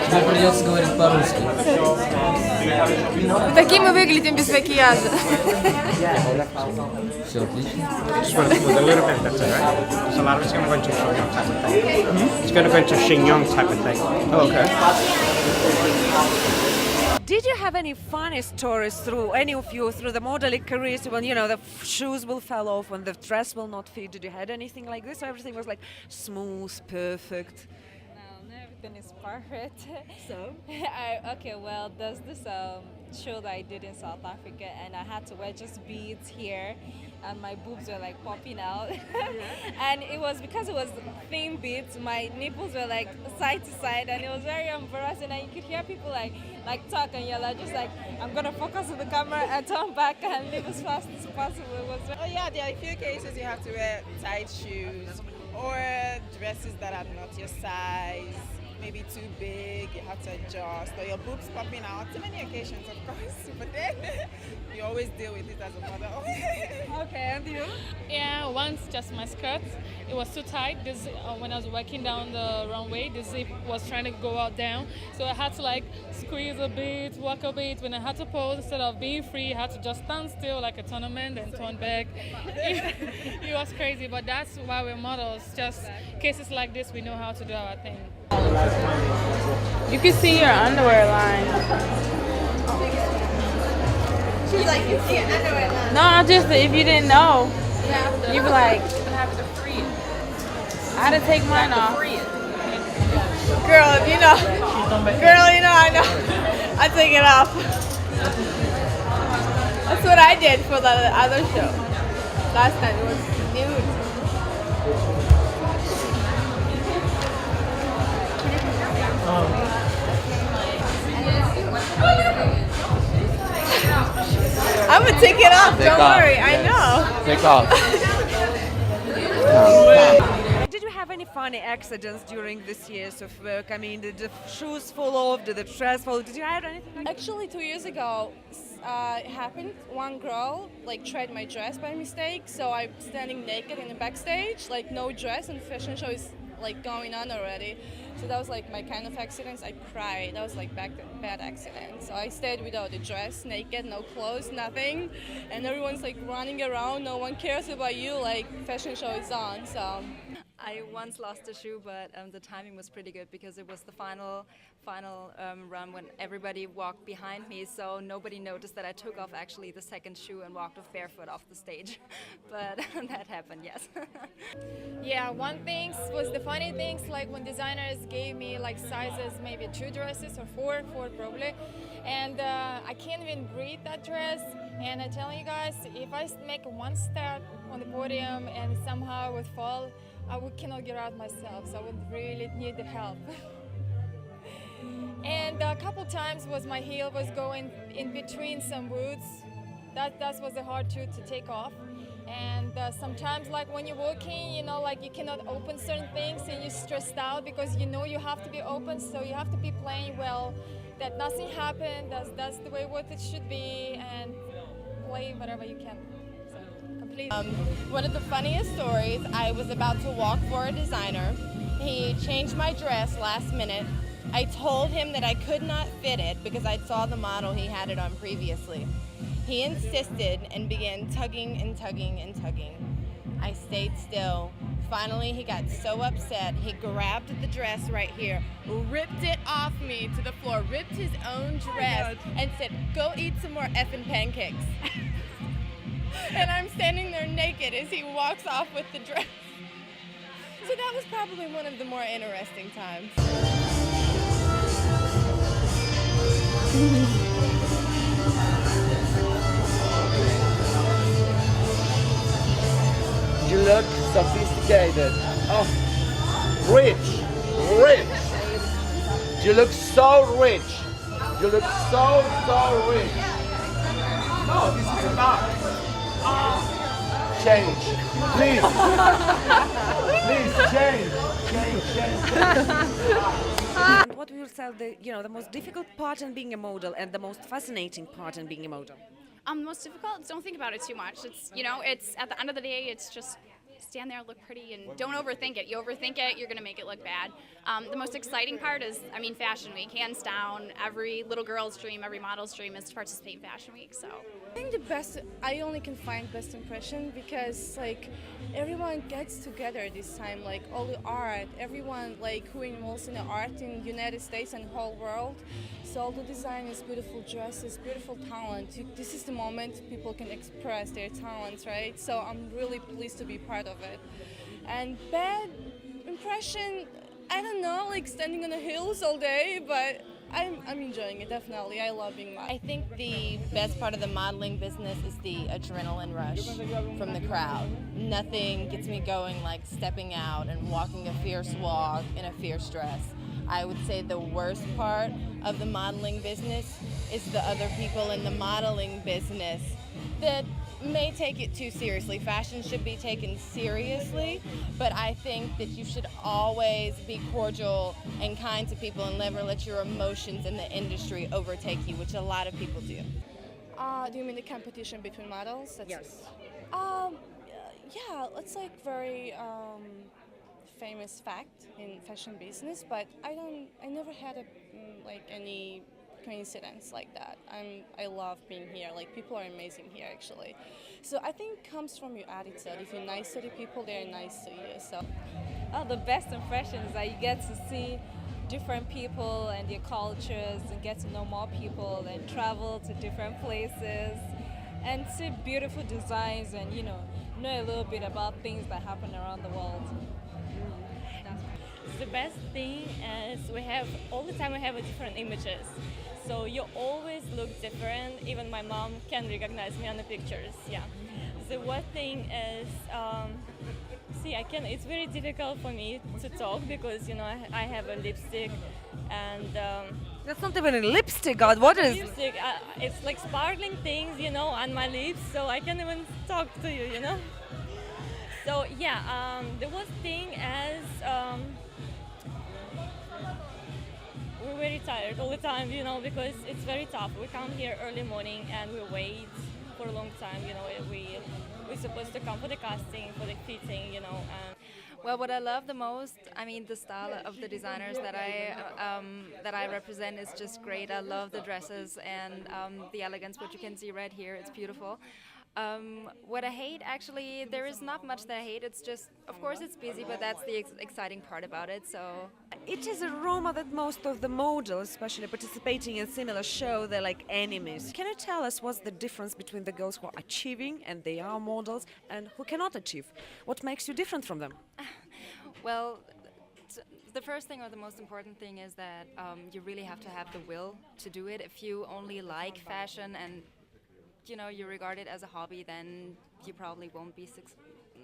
Тебе придется говорить по-русски. Такие мы выглядим без макияжа. Все отлично. This one was a little bit better, right? So a lot of it's going to go into chignon type of thing. It's going to go into chignon type of thing. Oh, okay. Did you have any funny stories through any of you through the modeling careers when the shoes will fall off, when the dress will not fit? Did you had anything like this? Or everything was like smooth, perfect? No, everything is perfect. So? Well, there's this show that I did in South Africa, and I had to wear just beads here, and my boobs were like popping out. And it was because it was thin beads, my nipples were like side to side, and it was very embarrassing. And you could hear people like talk and yell, just like, I'm gonna focus on the camera and turn back and leave as fast as possible. It was Oh yeah, there are a few cases you have to wear tight shoes or dresses that are not your size, maybe too big, you have to adjust, or your boobs popping out. Too many occasions, of course, but then you always deal with it as a model. Okay, and you? Yeah, once just my skirt. It was too tight. This when I was walking down the runway, the zip was trying to go out down, so I had to like squeeze a bit, walk a bit. When I had to pose, instead of being free, I had to just stand still like a tournament and turn back. It was crazy, but that's why we're models. Just cases like this, we know how to do our thing. You can see your underwear line. She's like, you see your underwear line. No, just if you didn't know, you'd be like, Have to free it. I had to take mine off. Girl, you know, I know. I take it off. That's what I did for the other show. Last time it was nude. I'm gonna take it off, don't worry, I know. Take off. Did you have any funny accidents during this years of work? I mean, did the shoes fall off? Did the dress fall off? Did you have anything like that? Actually, 2 years ago, it happened. One girl tried my dress by mistake, so I'm standing naked in the backstage, like no dress, and the fashion show is going on already. So that was my kind of accidents. I cried. That was bad accident. So I stayed without a dress, naked, no clothes, nothing, and everyone's running around. No one cares about you. Fashion show is on. So I once lost a shoe, but the timing was pretty good because it was the final run when everybody walked behind me, so nobody noticed that I took off actually the second shoe and walked off barefoot off the stage. But that happened, yes. Yeah, one thing was the funny things when designers gave me sizes, maybe 2 dresses or four probably, and I can't even breathe that dress. And I tell you guys, if I make one step on the podium and somehow I would fall, I cannot get out myself, so I would really need the help. And a couple times my heel was going in between some woods. That was hard to take off. And sometimes when you're walking, you cannot open certain things and you're stressed out because you have to be open, so you have to be playing well, that nothing happened, that's the way what it should be, and play whatever you can. So, completely. one of the funniest stories, I was about to walk for a designer. He changed my dress last minute. I told him that I could not fit it because I saw the model he had it on previously. He insisted and began tugging and tugging and tugging. I stayed still. Finally, he got so upset, he grabbed the dress right here, ripped it off me to the floor, ripped his own dress, and said, "Go eat some more effing pancakes." And I'm standing there naked as he walks off with the dress. So that was probably one of the more interesting times. You look sophisticated. Oh, rich. You look so rich. You look so rich. No, this is enough. Change, please. Please change. What what would you say the most difficult part in being a model and the most fascinating part in being a model? The most difficult, don't think about it too much. It's at the end of the day, it's just stand there, look pretty, and don't overthink it. You overthink it, you're going to make it look bad. The most exciting part is, Fashion Week, hands down. Every little girl's dream, every model's dream is to participate in Fashion Week. So I think I only can find best impression because everyone gets together this time, all the art, everyone who involves in the art in United States and whole world. So all the designers, beautiful dresses, beautiful talent. This is the moment people can express their talents, right? So I'm really pleased to be part of it. And bad impression, I don't know, standing on the hills all day, but I'm enjoying it, definitely. I love being model. I think the best part of the modeling business is the adrenaline rush from the crowd. Nothing gets me going like stepping out and walking a fierce walk in a fierce dress. I would say the worst part of the modeling business is the other people in the modeling business that may take it too seriously. Fashion should be taken seriously, but I think that you should always be cordial and kind to people and never let your emotions in the industry overtake you, which a lot of people do. Do you mean the competition between models? Yes. Yeah, it's very famous fact in fashion business, but I never had any coincidence like that. I love being here. People are amazing here actually. So I think it comes from your attitude. If you're nice to the people, they're nice to you. So The best impression is that you get to see different people and their cultures and get to know more people and travel to different places and see beautiful designs and know a little bit about things that happen around the world. The best thing is we have different images, so you always look different. Even my mom can recognize me on the pictures. Yeah. The one thing is, it's very difficult for me to talk because I have a lipstick and. That's not even a lipstick, God. What is? Lipstick. It's like sparkling things, on my lips, so I can't even talk to you, So yeah, the worst thing is. We're very tired all the time, because it's very tough. We come here early morning and we wait for a long time, we're supposed to come for the casting, for the fitting, and Well, what I love the most, the style of the designers that I represent is just great. I love the dresses and the elegance, what you can see right here. It's beautiful. What I hate, actually, there is not much that I hate. It's just, of course, it's busy, but that's the exciting part about it. So it is a rumor that most of the models, especially participating in similar show, they're like enemies. Can you tell us what's the difference between the girls who are achieving and they are models and who cannot achieve? What makes you different from them? Well, the first thing or the most important thing is that you really have to have the will to do it. If you only like fashion and you regard it as a hobby, then you probably won't be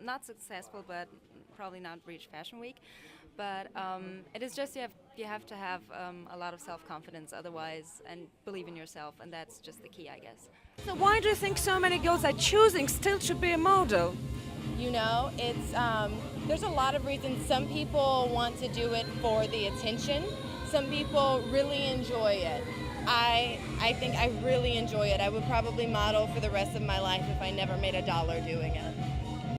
not successful, but probably not reach Fashion Week. But it is just you have to have a lot of self-confidence otherwise, and believe in yourself, and that's just the key, I guess. So why do you think so many girls are choosing still to be a model? It's there's a lot of reasons. Some people want to do it for the attention. Some people really enjoy it. I think I really enjoy it. I would probably model for the rest of my life if I never made $1 doing it.